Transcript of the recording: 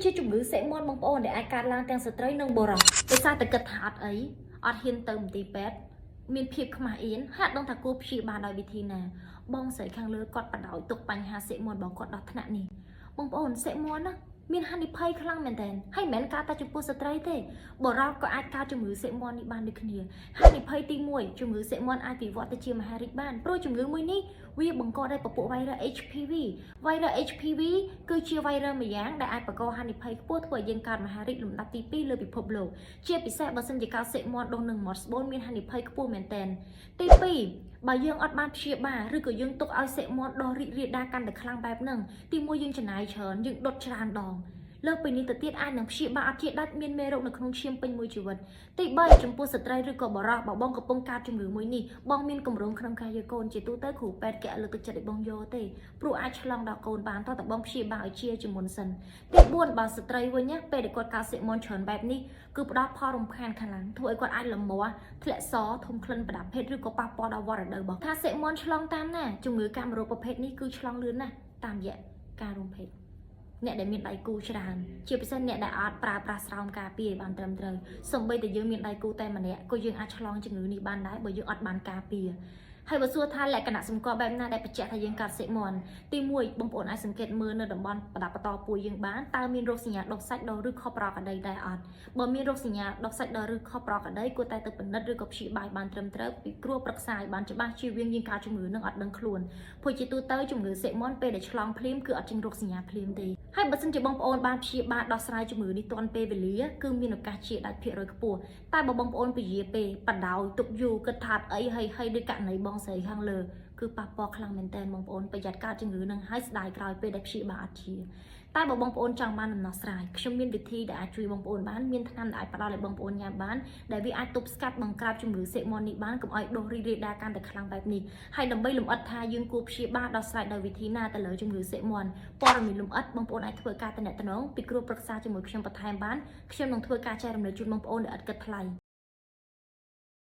ជាជំងឺសេកមាន់បងប្អូនដែលអាចកើតឡើងទាំងស្ត្រីនិងបុរសដោយសារតែគិតថាអត់អីអត់ហ៊ានទៅមន្ទីរពេទ្យមានភាពខ្មាស់អៀនហាក់ដឹងថាគួរព្យាបាលដោយវិធីណាបងស្រីខាងលើគាត់បដោយទុកបញ្ហាសេកមាន់របស់គាត់ដល់ថ្នាក់នេះបងប្អូនសេកមាន់ណាមានហានិភ័យខ្លាំងមែនទែនហើយមិនមែនការតែចំពោះស្ត្រីទេបុរសក៏អាចកើតជំងឺសេកមាន់នេះបានដូចគ្នាហានិភ័យទី1ជំងឺសេកមាន់អាចវិវត្តទៅជាមហារីកបានព្រោះជំងឺមួយនេះវាបង្កដោយពពួក virus HPV virus HPV គឺជា virus មួយយ៉ាងដែលអាចបង្កហានិភ័យខ្ពស់ធ្វើឲ្យយើងកើតមហារីកលំដាប់ទី2លើពិភពលោកជាពិសេសបើសិនជាកើតសេកមាន់ដុះនឹងមាត់ស្បូនមានហានិភ័យខ្ពស់មែនទែនទី2បើយើងអត់បានព្យាបាលឬក៏យើងទុកឲ្យសេកមាន់ដុះរីករាលដាលកាន់តែខ្លាំងបែបហ្នឹងទី1យើងចំណាយច្រើនយើងដុតច្រើនដងលើពីនេះទៅទៀតអាចនឹងព្យាបាលអត់ជាដាច់មានមេរោគនៅក្នុងឈាមពេញមួយជីវិតទី3ចំពោះស្ត្រីឬក៏បុរសបើបងកំពុងកើតជំងឺមួយនេះបងមានកម្រងក្នុងការយកកូនជាទូទៅគ្រូពេទ្យគេលើកទឹកចិត្តឲ្យបងយកទេព្រោះអាចឆ្លងដល់កូនបានតើតបងព្យាបាលឲ្យជាមុនសិនទី4បើស្ត្រីវិញណាពេលដែលគាត់កើតសេកមាន់ច្រើនបែបនេះគឺផ្ដល់ផលរំខានខ្លាំងធ្វើឲ្យគាត់អាចលមាស់ធ្លាក់សធំក្លិនប្រដាប់ភេទឬក៏ប៉ះពាល់ដល់វដ្តរដូវរបស់ថាសេកមាន់ឆ្លងតាមណាជំងឺកាមរោគប្រភេទនេះគឺឆ្លងលឿនណាស់តាមរយៈការរួមភេទអ្នកដែលមានដៃគូច្រើនជាពិសេសអ្នកដែលអាចប្រើប្រាស់ស្រោមការពារបានត្រឹមត្រូវសូម្បីតែយើងមានដៃគូតែម្នាក់ក៏យើងអាចឆ្លងជំងឺនេះបានដែរបើយើងអត់បានការពារហើយបើសួរថាលក្ខណៈសម្គាល់បែបណាដែលបញ្ជាក់ថាយើងកើតសេកមាន់ទី1បងប្អូនអាចសង្កេតមើលនៅតំបន់ប្រដាប់បន្តពួរយើងបានតើមានរោគសញ្ញាដុសសាច់ដុះឬខុសប្រក្រតីដែរអត់បើមានរោគសញ្ញាដុសសាច់ដុះឬខុសប្រក្រតីគួរតែទៅពិនិត្យឬក៏ព្យាបាលបានត្រឹមត្រូវពីគ្រូប្រឹក្សាឲ្យបានច្បាស់ជៀសវាងយើងកើតជំងឺនឹងអត់ដឹងខ្លួនព្រោះជាទូទៅជំងឺសេកមាន់ពេលដែលឆ្លងភ្លាមគឺអត់ចេញរោគសញ្ញាភ្លាមទេហើយបើសិនជាបងប្អូនបានព្យាបាលដោះស្រាយជំងឺនេះទាន់ពេលវេលាគឺមានឱកាសជាដាច់ភាគរយខ្ពស់តែបើបងប្អូនពជាពេលបដោយទុកយូរគិតថាអីហើយដូចករណីបងស្រីខាងលើគឺប៉ះពាល់ខ្លាំងមែនតើបងប្អូនប្រយ័ត្នកើតជំងឺនឹងហើយស្ដាយក្រោយពេលដែលព្យាបាលអត់ជាតែបើបងប្អូនចង់បានដំណោះស្រាយខ្ញុំមានវិធីដែលអាចជួយបងប្អូនបានមានថ្នាំដែលអាចផ្ដល់ឲ្យបងប្អូនញ៉ាំបានដែលវាអាចទប់ស្កាត់បង្ក្រាបជំងឺសេកមាន់នេះបានកុំឲ្យដុះរីករាលដាលកាន់តែខ្លាំងបែបនេះហើយដើម្បីលម្អិតថាយើងគួរព្យាបាលដោះស្រាយដោយវិធីណាទៅលើជំងឺសេកមាន់ព័ត៌មានលម្អិតបងប្អូនអាចធ្វើការទំនាក់ទំនងពីគ្រូប្រឹក្សាជាមួយខ្ញុំបន្ថែមបានខ្ញុំនឹងធ្វើការចែករំលែកជូនបងប្អូនដោយឥតគិតថ្លៃ